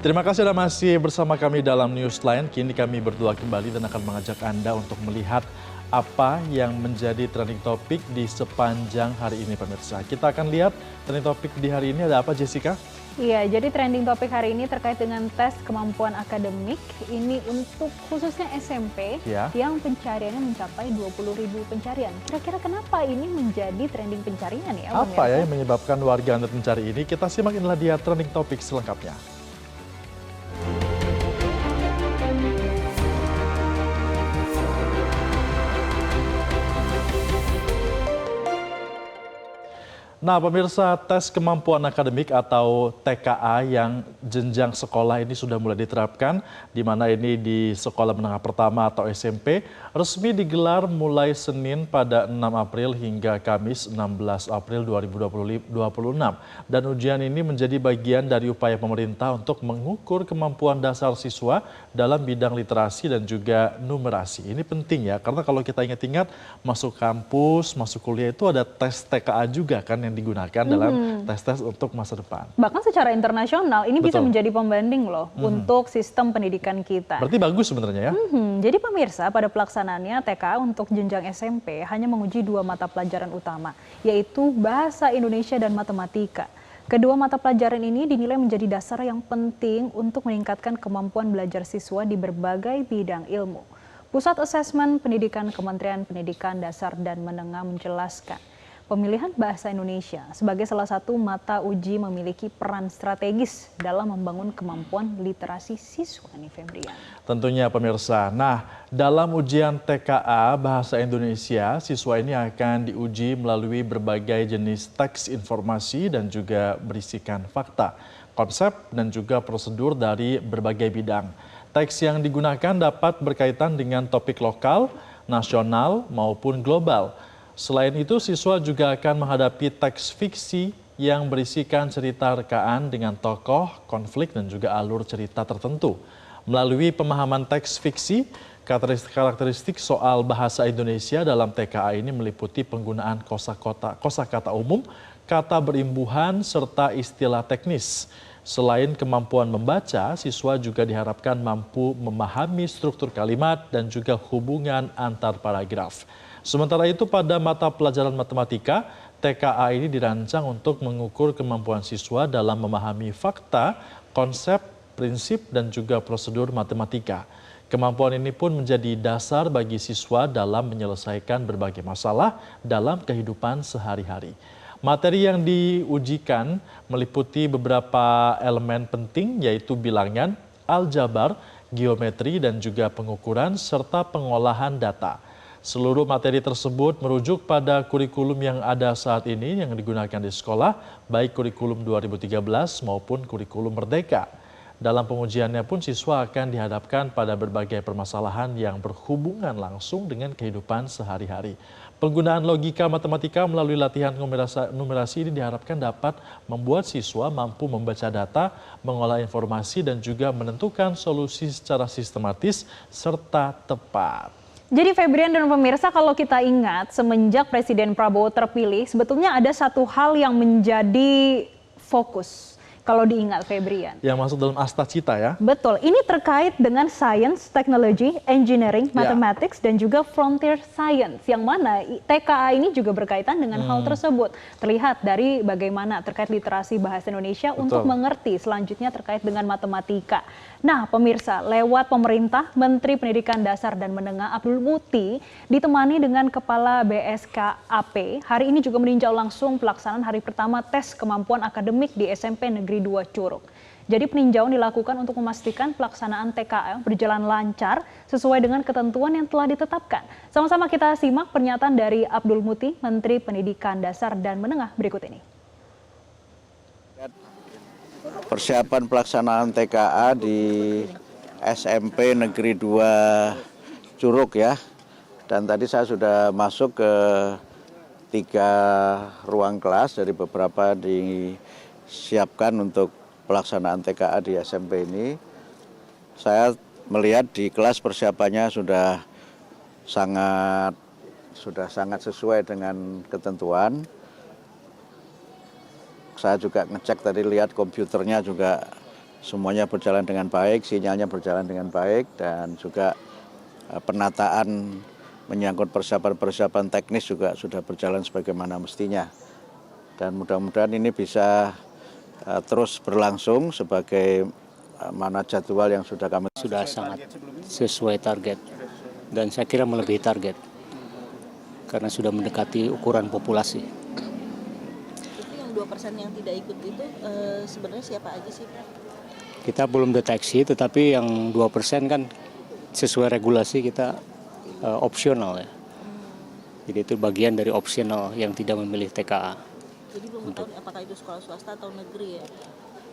Terima kasih Anda masih bersama kami dalam Newsline. Kini kami berdua kembali dan akan mengajak Anda untuk melihat apa yang menjadi trending topik di sepanjang hari ini pemirsa. Kita akan lihat trending topik di hari ini ada apa, Jessica? Iya, jadi trending topik hari ini terkait dengan tes kemampuan akademik. Ini untuk khususnya SMP yang pencariannya mencapai 20.000 pencarian. Kira-kira kenapa ini menjadi trending pencarian ya? Apa ya yang menyebabkan warga Anda mencari ini? Kita simak inilah dia trending topik selengkapnya. Nah pemirsa, tes kemampuan akademik atau TKA yang jenjang sekolah ini sudah mulai diterapkan, di mana ini di sekolah menengah pertama atau SMP, resmi digelar mulai Senin pada 6 April hingga Kamis 16 April 2026. Dan ujian ini menjadi bagian dari upaya pemerintah untuk mengukur kemampuan dasar siswa dalam bidang literasi dan juga numerasi. Ini penting ya, karena kalau kita ingat-ingat masuk kampus, masuk kuliah itu ada tes TKA juga kan yang digunakan dalam tes-tes untuk masa depan. Bahkan secara internasional ini bisa menjadi pembanding loh untuk sistem pendidikan kita. Berarti bagus sebenarnya ya? Jadi pemirsa, pada pelaksanaannya TKA untuk jenjang SMP hanya menguji 2 mata pelajaran utama, yaitu Bahasa Indonesia dan Matematika. Kedua mata pelajaran ini dinilai menjadi dasar yang penting untuk meningkatkan kemampuan belajar siswa di berbagai bidang ilmu. Pusat Asesmen Pendidikan Kementerian Pendidikan Dasar dan Menengah menjelaskan, pemilihan bahasa Indonesia sebagai salah satu mata uji memiliki peran strategis dalam membangun kemampuan literasi siswa nih, Febrian. Tentunya pemirsa. Nah, dalam ujian TKA Bahasa Indonesia, siswa ini akan diuji melalui berbagai jenis teks informasi dan juga berisikan fakta, konsep dan juga prosedur dari berbagai bidang. Teks yang digunakan dapat berkaitan dengan topik lokal, nasional maupun global. Selain itu, siswa juga akan menghadapi teks fiksi yang berisikan cerita rekaan dengan tokoh, konflik, dan juga alur cerita tertentu. Melalui pemahaman teks fiksi, karakteristik soal bahasa Indonesia dalam TKA ini meliputi penggunaan kosakata umum, kata berimbuhan, serta istilah teknis. Selain kemampuan membaca, siswa juga diharapkan mampu memahami struktur kalimat dan juga hubungan antar paragraf. Sementara itu pada mata pelajaran matematika, TKA ini dirancang untuk mengukur kemampuan siswa dalam memahami fakta, konsep, prinsip, dan juga prosedur matematika. Kemampuan ini pun menjadi dasar bagi siswa dalam menyelesaikan berbagai masalah dalam kehidupan sehari-hari. Materi yang diujikan meliputi beberapa elemen penting yaitu bilangan, aljabar, geometri, dan juga pengukuran serta pengolahan data. Seluruh materi tersebut merujuk pada kurikulum yang ada saat ini yang digunakan di sekolah, baik kurikulum 2013 maupun kurikulum Merdeka. Dalam pengujiannya pun siswa akan dihadapkan pada berbagai permasalahan yang berhubungan langsung dengan kehidupan sehari-hari. Penggunaan logika matematika melalui latihan numerasi ini diharapkan dapat membuat siswa mampu membaca data, mengolah informasi, dan juga menentukan solusi secara sistematis serta tepat. Jadi Febrian dan pemirsa, kalau kita ingat semenjak Presiden Prabowo terpilih, sebetulnya ada satu hal yang menjadi fokus. Kalau diingat Febrian. Yang masuk dalam Astacita ya? Betul, ini terkait dengan Science, Technology, Engineering, Mathematics, dan juga Frontier Science. Yang mana TKA ini juga berkaitan dengan hal tersebut. Terlihat dari bagaimana terkait literasi bahasa Indonesia untuk mengerti selanjutnya terkait dengan matematika. Nah pemirsa, lewat pemerintah, Menteri Pendidikan Dasar dan Menengah Abdul Muti ditemani dengan Kepala BSKAP, hari ini juga meninjau langsung pelaksanaan hari pertama tes kemampuan akademik di SMP Negeri 2 Curug. Jadi peninjauan dilakukan untuk memastikan pelaksanaan TKA berjalan lancar sesuai dengan ketentuan yang telah ditetapkan. Sama-sama kita simak pernyataan dari Abdul Muti, Menteri Pendidikan Dasar dan Menengah berikut ini. Persiapan pelaksanaan TKA di SMP Negeri 2 Curug ya. Dan tadi saya sudah masuk ke 3 ruang kelas dari beberapa disiapkan untuk pelaksanaan TKA di SMP ini. Saya melihat di kelas persiapannya sudah sangat sesuai dengan ketentuan. Saya juga ngecek tadi, lihat komputernya juga semuanya berjalan dengan baik, sinyalnya berjalan dengan baik, dan juga penataan menyangkut persiapan-persiapan teknis juga sudah berjalan sebagaimana mestinya. Dan mudah-mudahan ini bisa terus berlangsung sebagai mana jadwal yang sudah kami. Sudah sangat sesuai target dan saya kira melebihi target karena sudah mendekati ukuran populasi. Itu yang 2% yang tidak ikut itu sebenarnya siapa aja sih, Prof? Kita belum deteksi, tetapi yang 2% kan sesuai regulasi kita opsional ya. Jadi itu bagian dari opsional yang tidak memilih TKA. Jadi belum tahu apakah itu sekolah swasta atau negeri ya?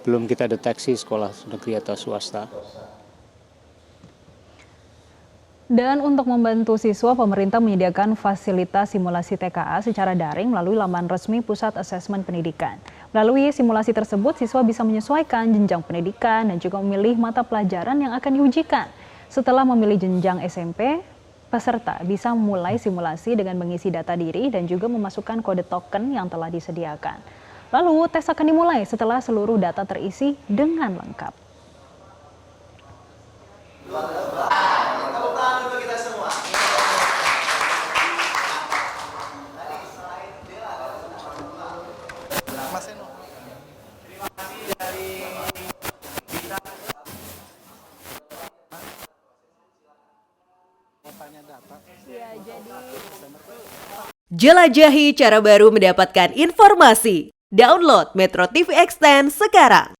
Belum kita deteksi sekolah negeri atau swasta. Dan untuk membantu siswa, pemerintah menyediakan fasilitas simulasi TKA secara daring melalui laman resmi Pusat Asesmen Pendidikan. Melalui simulasi tersebut, siswa bisa menyesuaikan jenjang pendidikan dan juga memilih mata pelajaran yang akan diujikan. Setelah memilih jenjang SMP, peserta bisa memulai simulasi dengan mengisi data diri dan juga memasukkan kode token yang telah disediakan. Lalu, tes akan dimulai setelah seluruh data terisi dengan lengkap. Jelajahi cara baru mendapatkan informasi. Download Metro TV Extend sekarang.